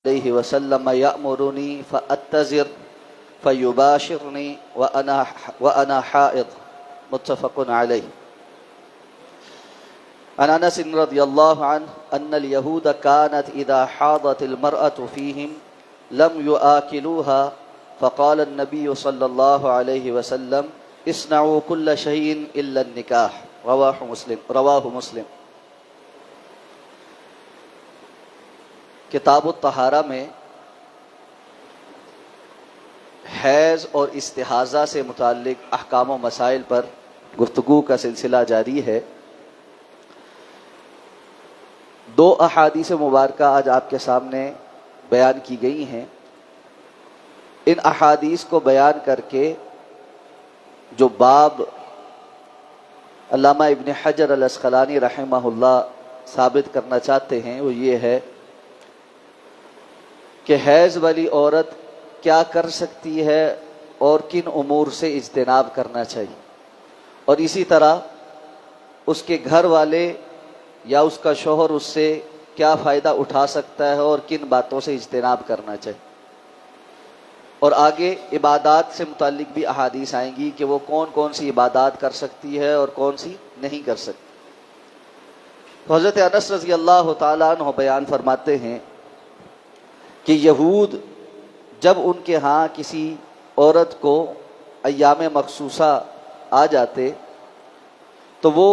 علیہ وسلم یأمرنی فأتذر فیباشرنی وأنا حائض متفق علیہ۔ عن انس رضی اللہ عنہ ان اليہود كانت اذا حاضت المرأة فیہم لم یآکلوها فقال النبی صلی اللہ علیہ وسلم اصنعوا كل شيء الا النکاح رواہ مسلم۔ کتاب الطہارہ میں حیض اور استحاضہ سے متعلق احکام و مسائل پر گفتگو کا سلسلہ جاری ہے۔ دو احادیث مبارکہ آج آپ کے سامنے بیان کی گئی ہیں۔ ان احادیث کو بیان کر کے جو باب علامہ ابن حجر العسقلانی رحمہ اللہ ثابت کرنا چاہتے ہیں وہ یہ ہے کہ حیض والی عورت کیا کر سکتی ہے اور کن امور سے اجتناب کرنا چاہیے، اور اسی طرح اس کے گھر والے یا اس کا شوہر اس سے کیا فائدہ اٹھا سکتا ہے اور کن باتوں سے اجتناب کرنا چاہیے، اور آگے عبادات سے متعلق بھی احادیث آئیں گی کہ وہ کون کون سی عبادات کر سکتی ہے اور کون سی نہیں کر سکتی۔ تو حضرت انس رضی اللہ تعالیٰ عنہ بیان فرماتے ہیں کہ یہود جب ان کے ہاں کسی عورت کو ایام مخصوصہ آ جاتے تو وہ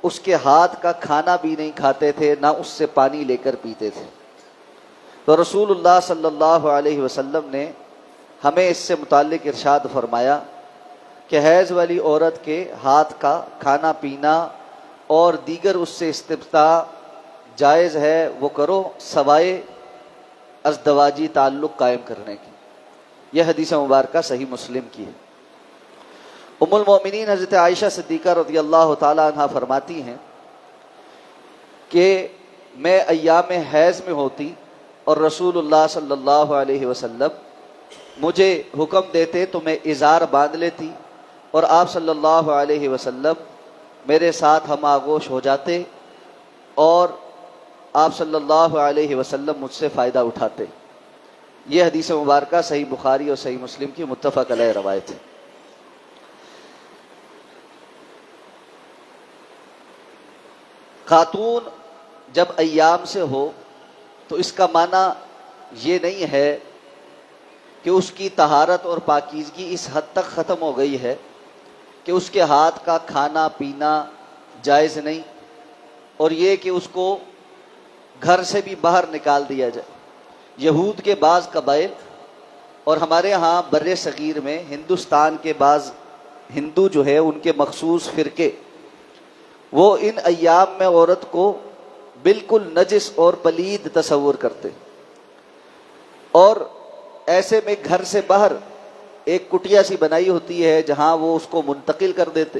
اس کے ہاتھ کا کھانا بھی نہیں کھاتے تھے، نہ اس سے پانی لے کر پیتے تھے۔ تو رسول اللہ صلی اللہ علیہ وسلم نے ہمیں اس سے متعلق ارشاد فرمایا کہ حیض والی عورت کے ہاتھ کا کھانا پینا اور دیگر اس سے استمتاع جائز ہے وہ کرو، سوائے ازدواجی تعلق قائم کرنے کی۔ یہ حدیث مبارکہ صحیح مسلم کی ہے۔ ام المومنین حضرت عائشہ صدیقہ رضی اللہ تعالی عنہ فرماتی ہیں کہ میں ایام حیض میں ہوتی اور رسول اللہ صلی اللہ علیہ وسلم مجھے حکم دیتے تو میں ازار باندھ لیتی اور آپ صلی اللہ علیہ وسلم میرے ساتھ ہم آغوش ہو جاتے اور آپ صلی اللہ علیہ وسلم مجھ سے فائدہ اٹھاتے۔ یہ حدیث مبارکہ صحیح بخاری اور صحیح مسلم کی متفق علیہ روایت ہے۔ خاتون جب ایام سے ہو تو اس کا معنی یہ نہیں ہے کہ اس کی طہارت اور پاکیزگی اس حد تک ختم ہو گئی ہے کہ اس کے ہاتھ کا کھانا پینا جائز نہیں، اور یہ کہ اس کو گھر سے بھی باہر نکال دیا جائے۔ یہود کے بعض قبائل اور ہمارے ہاں بر صغیر میں ہندوستان کے بعض ہندو جو ہے ان کے مخصوص فرقے وہ ان ایام میں عورت کو بالکل نجس اور پلید تصور کرتے، اور ایسے میں گھر سے باہر ایک کٹیا سی بنائی ہوتی ہے جہاں وہ اس کو منتقل کر دیتے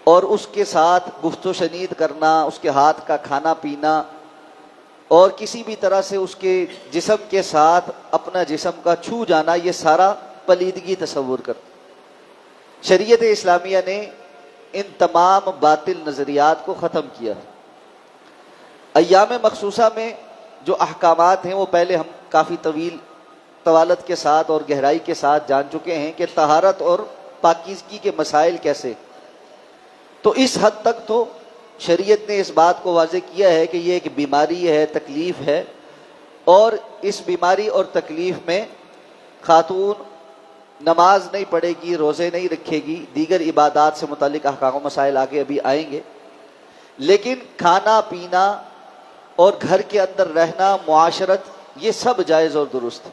اور اس کے ساتھ گفت و شنید کرنا، اس کے ہاتھ کا کھانا پینا اور کسی بھی طرح سے اس کے جسم کے ساتھ اپنا جسم کا چھو جانا، یہ سارا پلیدگی تصور کرتے۔ شریعت اسلامیہ نے ان تمام باطل نظریات کو ختم کیا۔ ایام مخصوصہ میں جو احکامات ہیں وہ پہلے ہم کافی طوالت کے ساتھ اور گہرائی کے ساتھ جان چکے ہیں کہ طہارت اور پاکیزگی کے مسائل کیسے، تو اس حد تک تو شریعت نے اس بات کو واضح کیا ہے کہ یہ ایک بیماری ہے، تکلیف ہے، اور اس بیماری اور تکلیف میں خاتون نماز نہیں پڑھے گی، روزے نہیں رکھے گی، دیگر عبادات سے متعلق احکام و مسائل آگے ابھی آئیں گے، لیکن کھانا پینا اور گھر کے اندر رہنا، معاشرت، یہ سب جائز اور درست ہے۔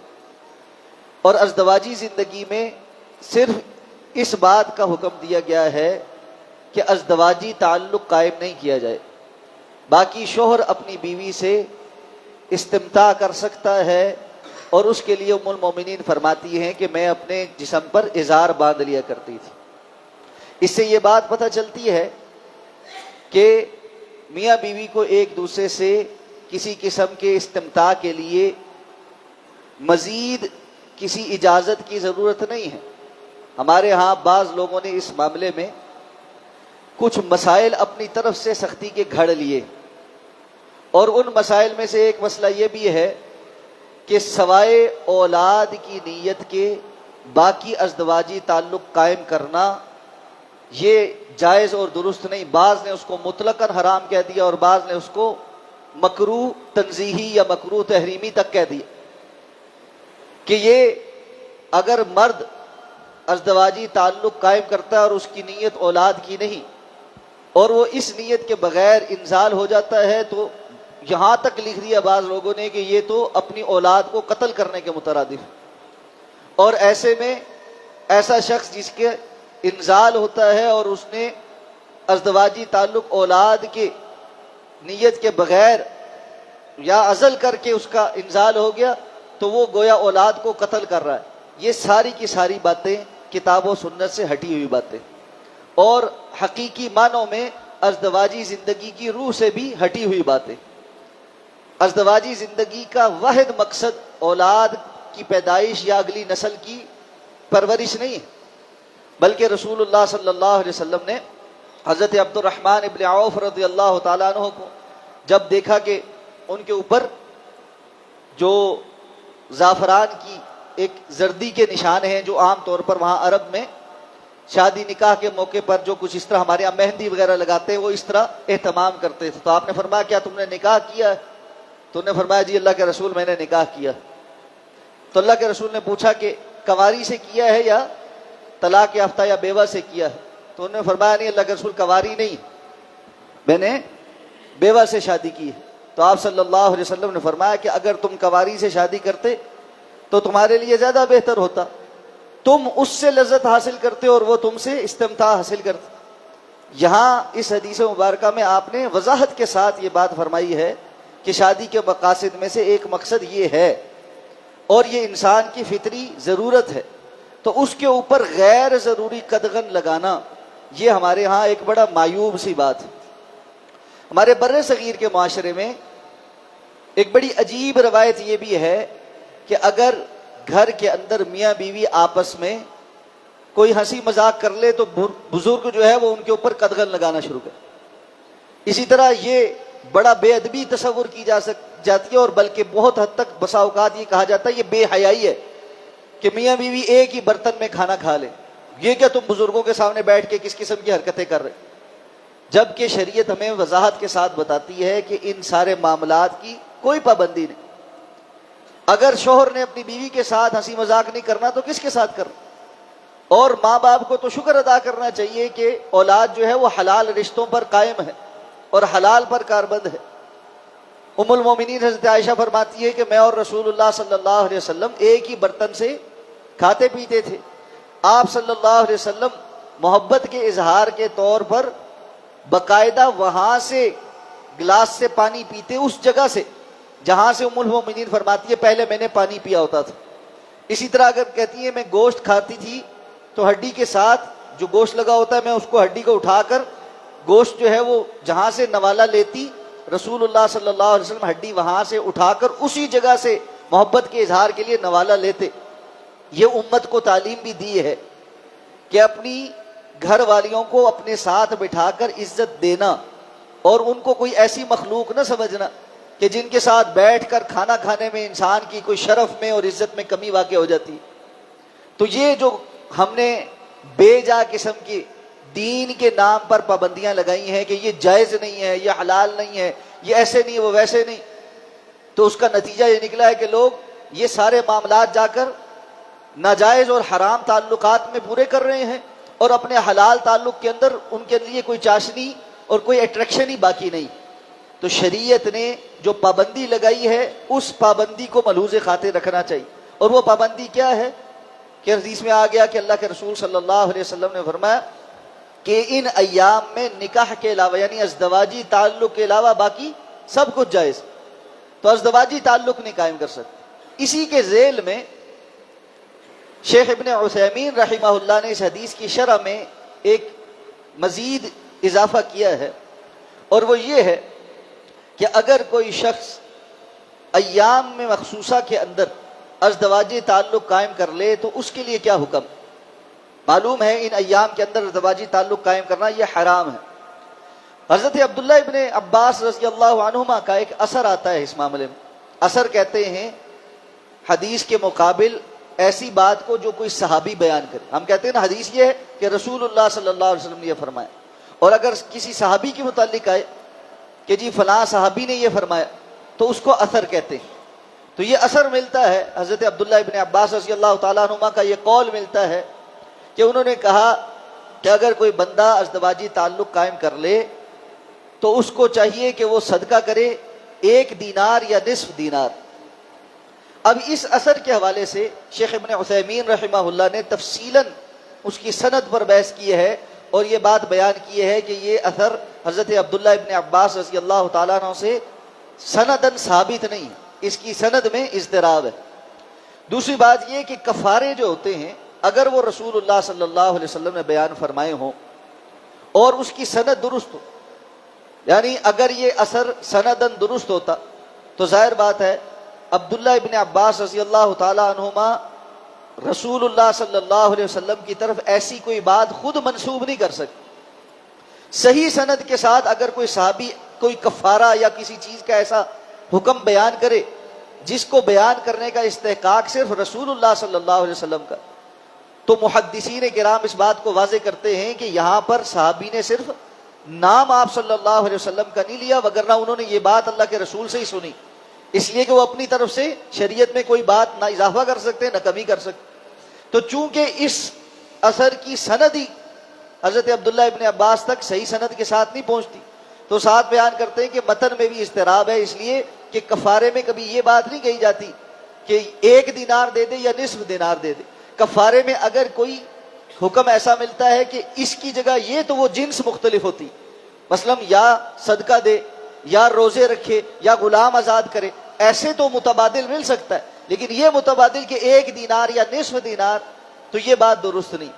اور ازدواجی زندگی میں صرف اس بات کا حکم دیا گیا ہے کہ ازدواجی تعلق قائم نہیں کیا جائے، باقی شوہر اپنی بیوی سے استمتاع کر سکتا ہے، اور اس کے لیے ام المومنین فرماتی ہیں کہ میں اپنے جسم پر ازار باندھ لیا کرتی تھی۔ اس سے یہ بات پتہ چلتی ہے کہ میاں بیوی کو ایک دوسرے سے کسی قسم کے استمتاع کے لیے مزید کسی اجازت کی ضرورت نہیں ہے۔ ہمارے ہاں بعض لوگوں نے اس معاملے میں کچھ مسائل اپنی طرف سے سختی کے گھڑ لیے، اور ان مسائل میں سے ایک مسئلہ یہ بھی ہے کہ سوائے اولاد کی نیت کے باقی ازدواجی تعلق قائم کرنا یہ جائز اور درست نہیں. بعض نے اس کو مطلقاً حرام کہہ دیا اور بعض نے اس کو مکروہ تنزیہی یا مکروہ تحریمی تک کہہ دیا کہ یہ اگر مرد ازدواجی تعلق قائم کرتا ہے اور اس کی نیت اولاد کی نہیں اور وہ اس نیت کے بغیر انزال ہو جاتا ہے تو یہاں تک لکھ دیا بعض لوگوں نے کہ یہ تو اپنی اولاد کو قتل کرنے کے مترادف. اور ایسے میں ایسا شخص جس کے انزال ہوتا ہے اور اس نے ازدواجی تعلق اولاد کے نیت کے بغیر یا عزل کر کے اس کا انزال ہو گیا تو وہ گویا اولاد کو قتل کر رہا ہے. یہ ساری کی ساری باتیں کتاب و سنت سے ہٹی ہوئی باتیں اور حقیقی معنوں میں ازدواجی زندگی کی روح سے بھی ہٹی ہوئی باتیں. ازدواجی زندگی کا واحد مقصد اولاد کی پیدائش یا اگلی نسل کی پرورش نہیں ہے، بلکہ رسول اللہ صلی اللہ علیہ وسلم نے حضرت عبد الرحمن ابن عوف رضی اللہ تعالیٰ عنہ کو جب دیکھا کہ ان کے اوپر جو زعفران کی ایک زردی کے نشان ہیں جو عام طور پر وہاں عرب میں شادی نکاح کے موقع پر جو کچھ اس طرح ہمارے یہاں مہندی وغیرہ لگاتے ہیں وہ اس طرح اہتمام کرتے تھے، تو آپ نے فرمایا کیا تم نے نکاح کیا؟ تو انہوں نے فرمایا جی اللہ کے رسول میں نے نکاح کیا. تو اللہ کے رسول نے پوچھا کہ کنواری سے کیا ہے یا طلاق یافتہ یا بیوہ سے کیا ہے؟ تو انہوں نے فرمایا نہیں اللہ کے رسول کنواری نہیں، میں نے بیوہ سے شادی کی ہے. تو آپ صلی اللہ علیہ وسلم نے فرمایا کہ اگر تم کنواری سے شادی کرتے تو تمہارے لیے زیادہ بہتر ہوتا، تم اس سے لذت حاصل کرتے اور وہ تم سے استمتاع حاصل کرتے. یہاں اس حدیث مبارکہ میں آپ نے وضاحت کے ساتھ یہ بات فرمائی ہے کہ شادی کے مقاصد میں سے ایک مقصد یہ ہے اور یہ انسان کی فطری ضرورت ہے، تو اس کے اوپر غیر ضروری قدغن لگانا یہ ہمارے ہاں ایک بڑا معیوب سی بات ہے. ہمارے بر صغیر کے معاشرے میں ایک بڑی عجیب روایت یہ بھی ہے کہ اگر گھر کے اندر میاں بیوی آپس میں کوئی ہنسی مذاق کر لے تو بزرگ جو ہے وہ ان کے اوپر قدغن لگانا شروع کر. اسی طرح یہ بڑا بے ادبی تصور کی جاتی ہے اور بلکہ بہت حد تک بسا اوقات یہ کہا جاتا ہے یہ بے حیائی ہے کہ میاں بیوی ایک ہی برتن میں کھانا کھا لیں. یہ کیا تم بزرگوں کے سامنے بیٹھ کے کس قسم کی حرکتیں کر رہے؟ جبکہ شریعت ہمیں وضاحت کے ساتھ بتاتی ہے کہ ان سارے معاملات کی کوئی پابندی نہیں. اگر شوہر نے اپنی بیوی کے ساتھ ہنسی مذاق نہیں کرنا تو کس کے ساتھ کرنا؟ اور ماں باپ کو تو شکر ادا کرنا چاہیے کہ اولاد جو ہے وہ حلال رشتوں پر قائم ہے اور حلال پر کاربند ہے. ام المومنین حضرت عائشہ فرماتی ہے کہ میں اور رسول اللہ صلی اللہ علیہ وسلم ایک ہی برتن سے کھاتے پیتے تھے. آپ صلی اللہ علیہ وسلم محبت کے اظہار کے طور پر باقاعدہ وہاں سے گلاس سے پانی پیتے اس جگہ سے جہاں سے ام المومنین فرماتی ہے پہلے میں نے پانی پیا ہوتا تھا. اسی طرح اگر کہتی ہے میں گوشت کھاتی تھی تو ہڈی کے ساتھ جو گوشت لگا ہوتا ہے میں اس کو ہڈی کو اٹھا کر گوشت جو ہے وہ جہاں سے نوالا لیتی رسول اللہ صلی اللہ علیہ وسلم ہڈی وہاں سے اٹھا کر اسی جگہ سے محبت کے اظہار کے لیے نوالا لیتے. یہ امت کو تعلیم بھی دی ہے کہ اپنی گھر والیوں کو اپنے ساتھ بٹھا کر عزت دینا اور ان کو کوئی ایسی مخلوق نہ سمجھنا کہ جن کے ساتھ بیٹھ کر کھانا کھانے میں انسان کی کوئی شرف میں اور عزت میں کمی واقع ہو جاتی. تو یہ جو ہم نے بے جا قسم کی دین کے نام پر پابندیاں لگائی ہیں کہ یہ جائز نہیں ہے، یہ حلال نہیں ہے، یہ ایسے نہیں وہ ویسے نہیں، تو اس کا نتیجہ یہ نکلا ہے کہ لوگ یہ سارے معاملات جا کر ناجائز اور حرام تعلقات میں پورے کر رہے ہیں اور اپنے حلال تعلق کے اندر ان کے لیے کوئی چاشنی اور کوئی اٹریکشن ہی باقی نہیں. تو شریعت نے جو پابندی لگائی ہے اس پابندی کو ملحوظ خاطر رکھنا چاہیے. اور وہ پابندی کیا ہے کہ حدیث میں آ گیا کہ اللہ کے رسول صلی اللہ علیہ وسلم نے فرمایا کہ ان ایام میں نکاح کے علاوہ یعنی ازدواجی تعلق کے علاوہ باقی سب کچھ جائز، تو ازدواجی تعلق نہیں قائم کر سکتے. اسی کے ذیل میں شیخ ابن عثیمین رحمہ اللہ نے اس حدیث کی شرح میں ایک مزید اضافہ کیا ہے اور وہ یہ ہے کہ اگر کوئی شخص ایام میں مخصوصہ کے اندر ازدواجی تعلق قائم کر لے تو اس کے لیے کیا حکم؟ معلوم ہے ان ایام کے اندر ازدواجی تعلق قائم کرنا یہ حرام ہے. حضرت عبداللہ ابن عباس رضی اللہ عنہما کا ایک اثر آتا ہے اس معاملے میں. اثر کہتے ہیں حدیث کے مقابل ایسی بات کو جو کوئی صحابی بیان کرے. ہم کہتے ہیں نا حدیث یہ ہے کہ رسول اللہ صلی اللہ علیہ وسلم نے یہ فرمایا, اور اگر کسی صحابی کے متعلق آئے کہ جی فلاں صحابی نے یہ فرمایا تو اس کو اثر کہتے ہیں. تو یہ اثر ملتا ہے حضرت عبداللہ ابن عباس رضی اللہ تعالیٰ عنہما کا یہ قول ملتا ہے کہ انہوں نے کہا کہ اگر کوئی بندہ ازدواجی تعلق قائم کر لے تو اس کو چاہیے کہ وہ صدقہ کرے 1 دینار یا نصف دینار. اب اس اثر کے حوالے سے شیخ ابن عثیمین رحمہ اللہ نے تفصیلاً اس کی سند پر بحث کی ہے اور یہ بات بیان کی ہے کہ یہ اثر حضرت عبداللہ ابن عباس رضی اللہ تعالیٰ عنہ سے سنداً ثابت نہیں, اس کی سند میں اضطراب ہے. دوسری بات یہ کہ کفارے جو ہوتے ہیں اگر وہ رسول اللہ صلی اللہ علیہ وسلم نے بیان فرمائے ہوں اور اس کی سند درست ہو, یعنی اگر یہ اثر سنداً درست ہوتا تو ظاہر بات ہے عبداللہ ابن عباس رضی اللہ تعالی عنہما رسول اللہ صلی اللہ علیہ وسلم کی طرف ایسی کوئی بات خود منسوب نہیں کر سکتے. صحیح سند کے ساتھ اگر کوئی صحابی کوئی کفارہ یا کسی چیز کا ایسا حکم بیان کرے جس کو بیان کرنے کا استحقاق صرف رسول اللہ صلی اللہ علیہ وسلم کا, تو محدثین کرام اس بات کو واضح کرتے ہیں کہ یہاں پر صحابی نے صرف نام آپ صلی اللہ علیہ وسلم کا نہیں لیا, وگرنہ انہوں نے یہ بات اللہ کے رسول سے ہی سنی, اس لیے کہ وہ اپنی طرف سے شریعت میں کوئی بات نہ اضافہ کر سکتے نہ کمی کر سکتے. تو چونکہ اس اثر کی سند ہی حضرت عبداللہ ابن عباس تک صحیح سند کے ساتھ نہیں پہنچتی, تو ساتھ بیان کرتے ہیں کہ متن میں بھی اضطراب ہے, اس لیے کہ کفارے میں کبھی یہ بات نہیں کہی جاتی کہ 1 دینار دے دے یا نصف دینار دے دے. کفارے میں اگر کوئی حکم ایسا ملتا ہے کہ اس کی جگہ یہ, تو وہ جنس مختلف ہوتی, مثلا یا صدقہ دے یا روزے رکھے یا غلام آزاد کرے, ایسے تو متبادل مل سکتا ہے, لیکن یہ متبادل کہ 1 دینار یا نصف دینار, تو یہ بات درست نہیں.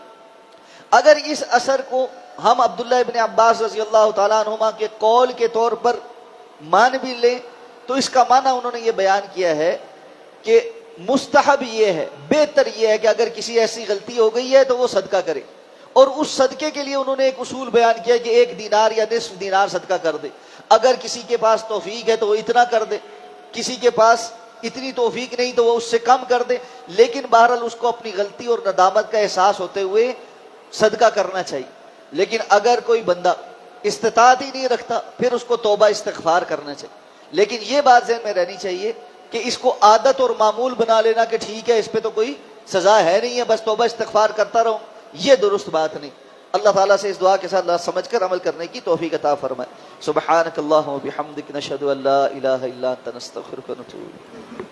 اگر اس اثر کو ہم عبداللہ ابن عباس رضی اللہ تعالیٰ عنہما کے قول کے طور پر مان بھی لیں تو اس کا معنی انہوں نے یہ بیان کیا ہے کہ مستحب یہ ہے, بہتر یہ ہے کہ اگر کسی ایسی غلطی ہو گئی ہے تو وہ صدقہ کرے, اور اس صدقے کے لیے انہوں نے ایک اصول بیان کیا کہ 1 دینار یا نصف دینار صدقہ کر دے. اگر کسی کے پاس توفیق ہے تو وہ اتنا کر دے, کسی کے پاس اتنی توفیق نہیں تو وہ اس سے کم کر دے, لیکن بہرحال اس کو اپنی غلطی اور ندامت کا احساس ہوتے ہوئے صدقہ کرنا چاہیے. لیکن اگر کوئی بندہ استطاعت ہی نہیں رکھتا پھر اس کو توبہ استغفار کرنا چاہیے. لیکن یہ بات ذہن میں رہنی چاہیے کہ اس کو عادت اور معمول بنا لینا کہ ٹھیک ہے اس پہ تو کوئی سزا ہے نہیں ہے, بس توبہ استغفار کرتا رہوں, یہ درست بات نہیں. اللہ تعالیٰ سے اس دعا کے ساتھ اللہ سمجھ کر عمل کرنے کی توفیق عطا فرمائے. سبحانک اللہم و بحمدک نشہد ان لا الہ الا انت نستغفرک و نتوب الیک.